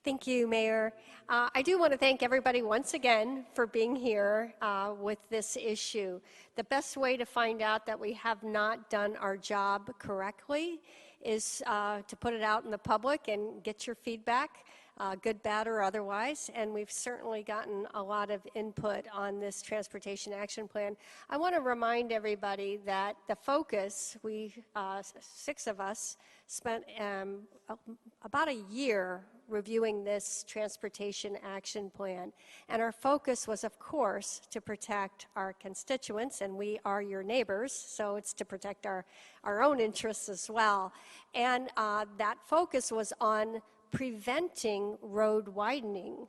Thank you, Mayor. I do want to thank everybody once again for being here with this issue. The best way to find out that we have not done our job correctly is to put it out in the public and get your feedback, good, bad, or otherwise. And we've certainly gotten a lot of input on this Transportation Action Plan. I want to remind everybody that the focus, six of us, spent about a year reviewing this Transportation Action Plan. And our focus was, of course, to protect our constituents, and we are your neighbors, so it's to protect our own interests as well. And that focus was on preventing road widening,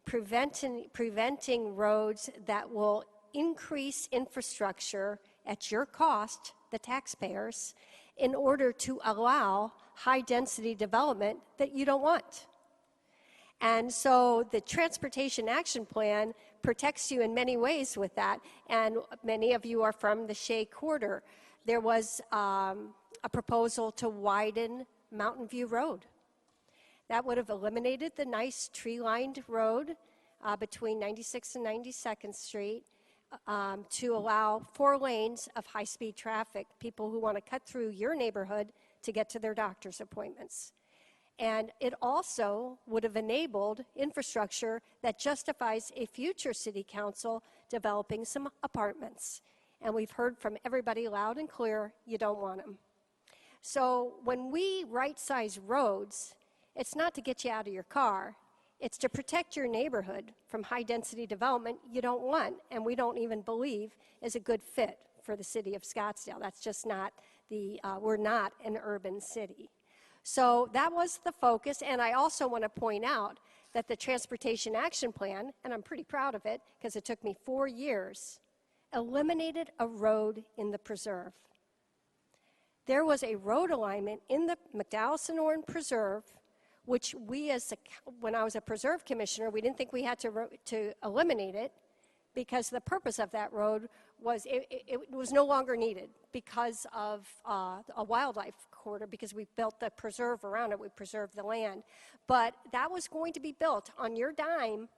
preventing roads that will increase infrastructure at your cost, the taxpayers, in order to allow high-density development that you don't want. And so the Transportation Action Plan protects you in many ways with that, and many of you are from the Shea Quarter. There was a proposal to widen Mountain View Road. That would have eliminated the nice tree-lined road between 96th and 92nd Street to allow 4 lanes of high-speed traffic, people who want to cut through your neighborhood to get to their doctor's appointments. And it also would have enabled infrastructure that justifies a future city council developing some apartments. And we've heard from everybody loud and clear, you don't want them. So when we right-size roads, it's not to get you out of your car. It's to protect your neighborhood from high-density development you don't want, and we don't even believe is a good fit for the city of Scottsdale. That's just not we're not an urban city. So that was the focus, and I also want to point out that the Transportation Action Plan, and I'm pretty proud of it because it took me 4 years, eliminated a road in the preserve. There was a road alignment in the McDowell-Sonoran Preserve, which when I was a preserve commissioner, we didn't think we had to eliminate it because the purpose of that road was it was no longer needed because of a wildlife corridor, because we built the preserve around it, we preserved the land. But that was going to be built on your dime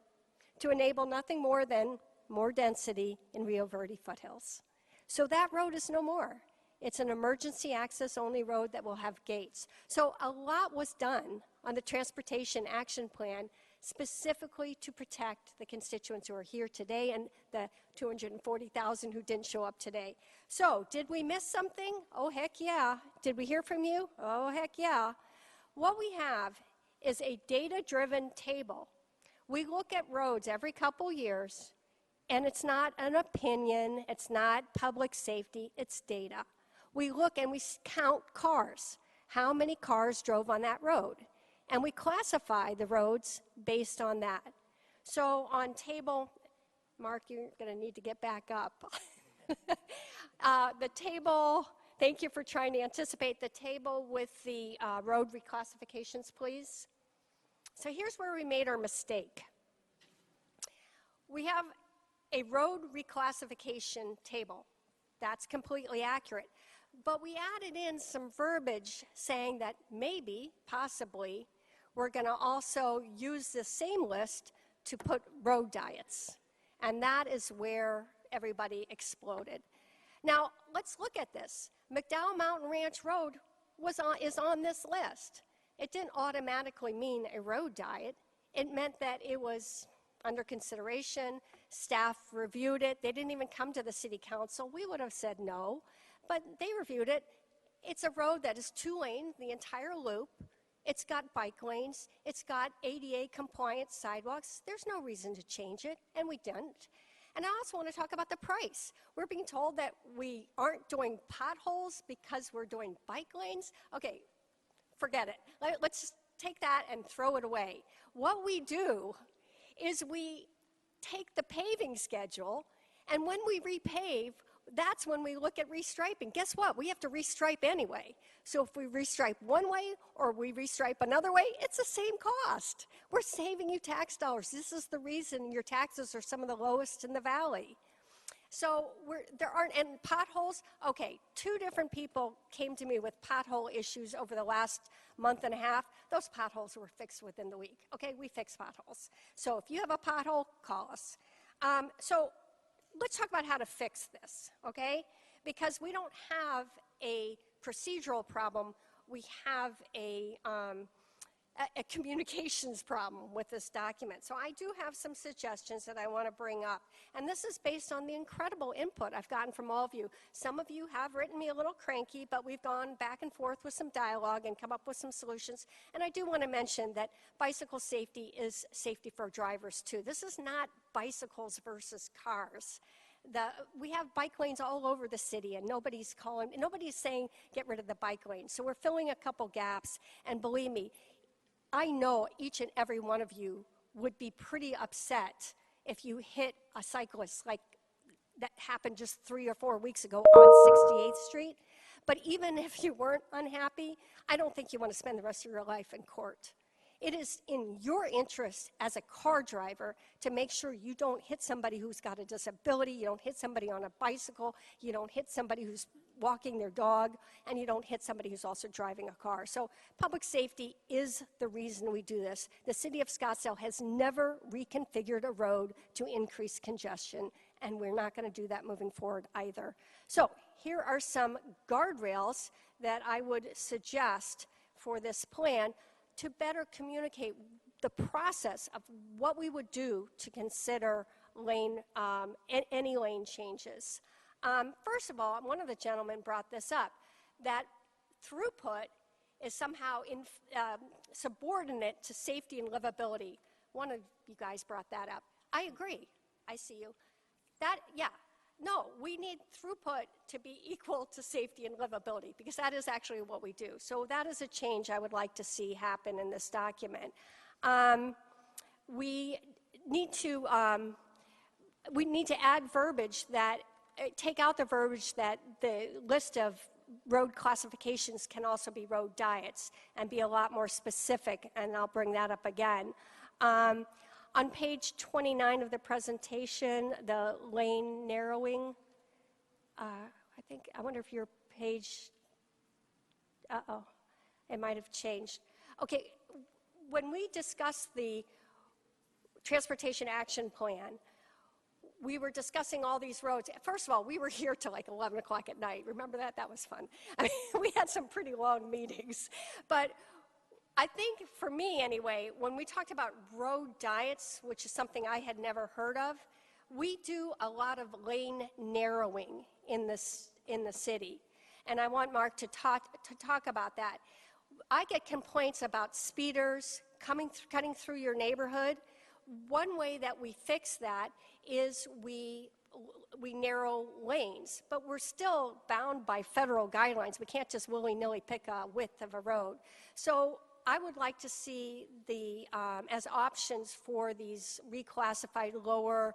to enable nothing more than more density in Rio Verde foothills. So that road is no more. It's an emergency access only road that will have gates. So a lot was done on the Transportation Action Plan specifically to protect the constituents who are here today and the 240,000 who didn't show up today. So did we miss something? Oh, heck yeah. Did we hear from you? Oh, heck yeah. What we have is a data-driven table. We look at roads every couple years, and it's not an opinion, it's not public safety, it's data. We look and we count cars. How many cars drove on that road? And we classify the roads based on that. So on table, Mark, you're going to need to get back up. The table, thank you for trying to anticipate the table with the road reclassifications, please. So here's where we made our mistake. We have a road reclassification table. That's completely accurate. But we added in some verbiage saying that maybe, possibly, we're going to also use the same list to put road diets. And that is where everybody exploded. Now, let's look at this. McDowell Mountain Ranch Road is on this list. It didn't automatically mean a road diet. It meant that it was under consideration. Staff reviewed it. They didn't even come to the city council. We would have said no, but they reviewed it. It's a road that is 2 lanes, the entire loop. It's got bike lanes. It's got ADA compliant sidewalks. There's no reason to change it, and we didn't. And I also want to talk about the price. We're being told that we aren't doing potholes because we're doing bike lanes. Okay, forget it. Let's just take that and throw it away. What we do is we take the paving schedule, and when we repave, that's when we look at restriping. Guess what? We have to restripe anyway. So if we restripe one way or we restripe another way, it's the same cost. We're saving you tax dollars. This is the reason your taxes are some of the lowest in the valley. So there aren't, and potholes, okay, 2 different people came to me with pothole issues over the last month and a half. Those potholes were fixed within the week. Okay, we fix potholes. So if you have a pothole, call us. So let's talk about how to fix this, okay? Because we don't have a procedural problem, we have a communications problem with this document. So I do have some suggestions that I want to bring up. And this is based on the incredible input I've gotten from all of you. Some of you have written me a little cranky, but we've gone back and forth with some dialogue and come up with some solutions. And I do want to mention that bicycle safety is safety for drivers too. This is not bicycles versus cars. We have bike lanes all over the city, and nobody's saying get rid of the bike lane. So we're filling a couple gaps, and believe me, I know each and every one of you would be pretty upset if you hit a cyclist like that happened just 3 or 4 weeks ago on 68th Street. But even if you weren't unhappy, I don't think you want to spend the rest of your life in court. It is in your interest as a car driver to make sure you don't hit somebody who's got a disability, you don't hit somebody on a bicycle, you don't hit somebody who's walking their dog, and you don't hit somebody who's also driving a car. So public safety is the reason we do this. The city of Scottsdale has never reconfigured a road to increase congestion, and we're not going to do that moving forward either. So here are some guardrails that I would suggest for this plan to better communicate the process of what we would do to consider any lane changes. First of all, one of the gentlemen brought this up, that throughput is somehow subordinate to safety and livability. One of you guys brought that up. I agree. I see you. No, we need throughput to be equal to safety and livability, because that is actually what we do. So that is a change I would like to see happen in this document. We need to add verbiage that, take out the verbiage that the list of road classifications can also be road diets, and be a lot more specific, and I'll bring that up again. On page 29 of the presentation, the lane narrowing, I wonder if your page, it might have changed. Okay, when we discussed the Transportation Action Plan, we were discussing all these roads. First of all, we were here till like 11 o'clock at night. Remember that? That was fun. I mean, we had some pretty long meetings. But I think, for me anyway, when we talked about road diets, which is something I had never heard of, we do a lot of lane narrowing in the city. And I want Mark to talk about that. I get complaints about speeders cutting through your neighborhood. One way that we fix that is we narrow lanes, but we're still bound by federal guidelines. We can't just willy-nilly pick a width of a road. So I would like to see as options for these reclassified lower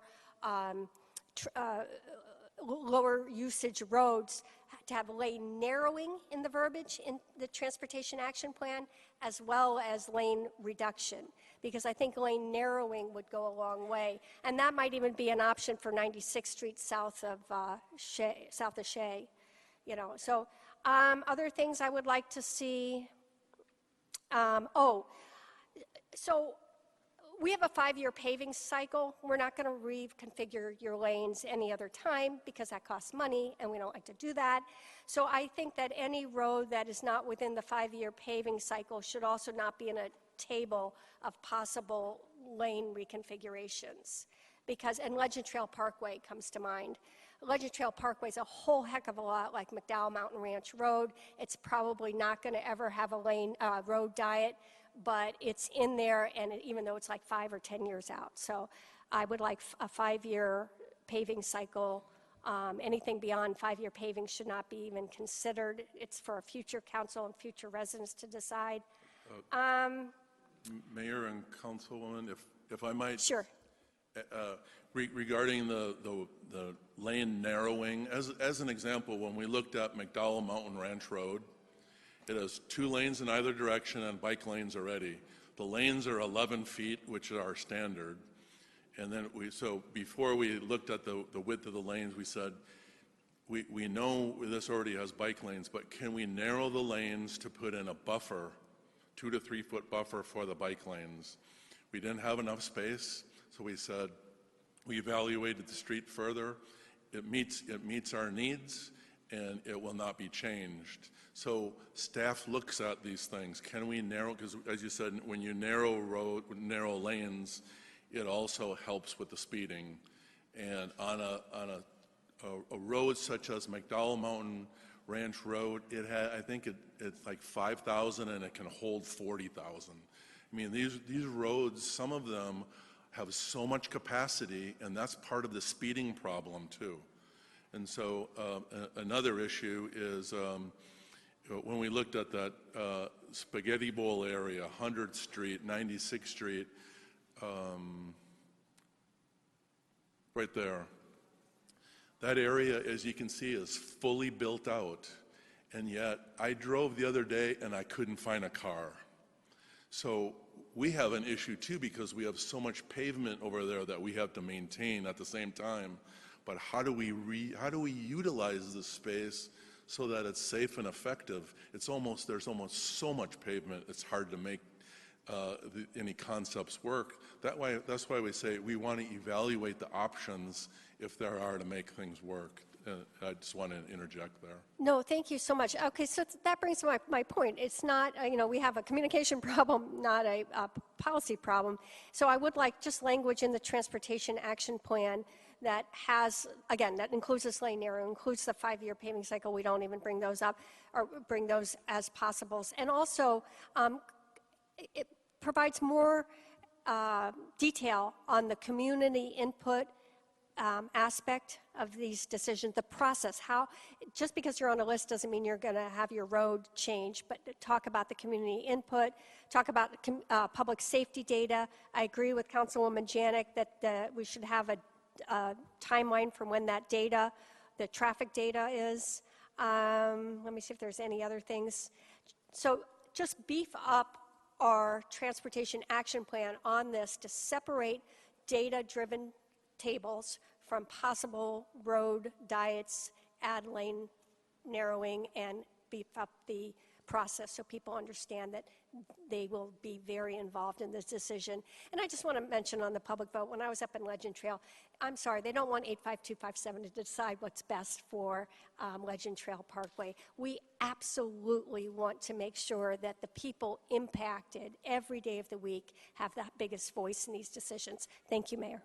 usage roads to have lane narrowing in the verbiage in the Transportation Action Plan, as well as lane reduction, because I think lane narrowing would go a long way. And that might even be an option for 96th Street south of Shea. You know, so other things I would like to see. So we have a 5-year paving cycle. We're not going to reconfigure your lanes any other time, because that costs money, and we don't like to do that. So I think that any road that is not within the 5-year paving cycle should also not be in a table of possible lane reconfigurations. And Legend Trail Parkway comes to mind. Legend Trail Parkway is a whole heck of a lot like McDowell Mountain Ranch Road. It's probably not going to ever have a road diet, but it's in there, and even though it's like 5 or 10 years out. So I would like a 5-year paving cycle. Anything beyond 5-year paving should not be even considered. It's for a future council and future residents to decide. Mayor and Councilwoman, if I might. Sure. Regarding the lane narrowing, as an example, when we looked at McDowell Mountain Ranch Road, it has 2 lanes in either direction and bike lanes already. The lanes are 11 feet, which are our standard, And then so before we looked at the width of the lanes, we said, we know this already has bike lanes, but can we narrow the lanes to put in a buffer, 2 to 3 foot buffer for the bike lanes? We didn't have enough space, so we said, we evaluated the street further. It meets our needs, and it will not be changed. So staff looks at these things. Can we narrow, because as you said, when you narrow lanes, it also helps with the speeding. And on a road such as McDowell Mountain Ranch Road, I think it's like 5,000 and it can hold 40,000. I mean, these roads, some of them have so much capacity, and that's part of the speeding problem too. And so another issue is when we looked at that Spaghetti Bowl area, 100th Street, 96th Street, right there. That area, as you can see, is fully built out, and yet I drove the other day and I couldn't find a car. So we have an issue too, because we have so much pavement over there that we have to maintain at the same time. But how do we utilize this space so that it's safe and effective? There's almost so much pavement, it's hard to make any concepts work. That's why we say we want to evaluate the options if there are to make things work. I just want to interject there. No, thank you so much. Okay, so that brings my point. It's not, we have a communication problem, not a policy problem. So I would like just language in the Transportation Action Plan that has, again, that includes this lane narrow, includes the 5-year paving cycle. We don't even bring those up or bring those as possibles. And also, it provides more detail on the community input aspect of these decisions, the process, how, just because you're on a list doesn't mean you're going to have your road change, but talk about the community input, talk about public safety data. I agree with Councilwoman Janik that we should have a timeline from when that data, the traffic data is. Let me see if there's any other things. So just beef up our transportation action plan on this to separate data-driven tables from possible road diets, add lane narrowing, and beef up the process so people understand that they will be very involved in this decision. And I just want to mention on the public vote, when I was up in Legend Trail, I'm sorry, they don't want 85257 to decide what's best for Legend Trail Parkway. We absolutely want to make sure that the people impacted every day of the week have the biggest voice in these decisions. Thank you, Mayor.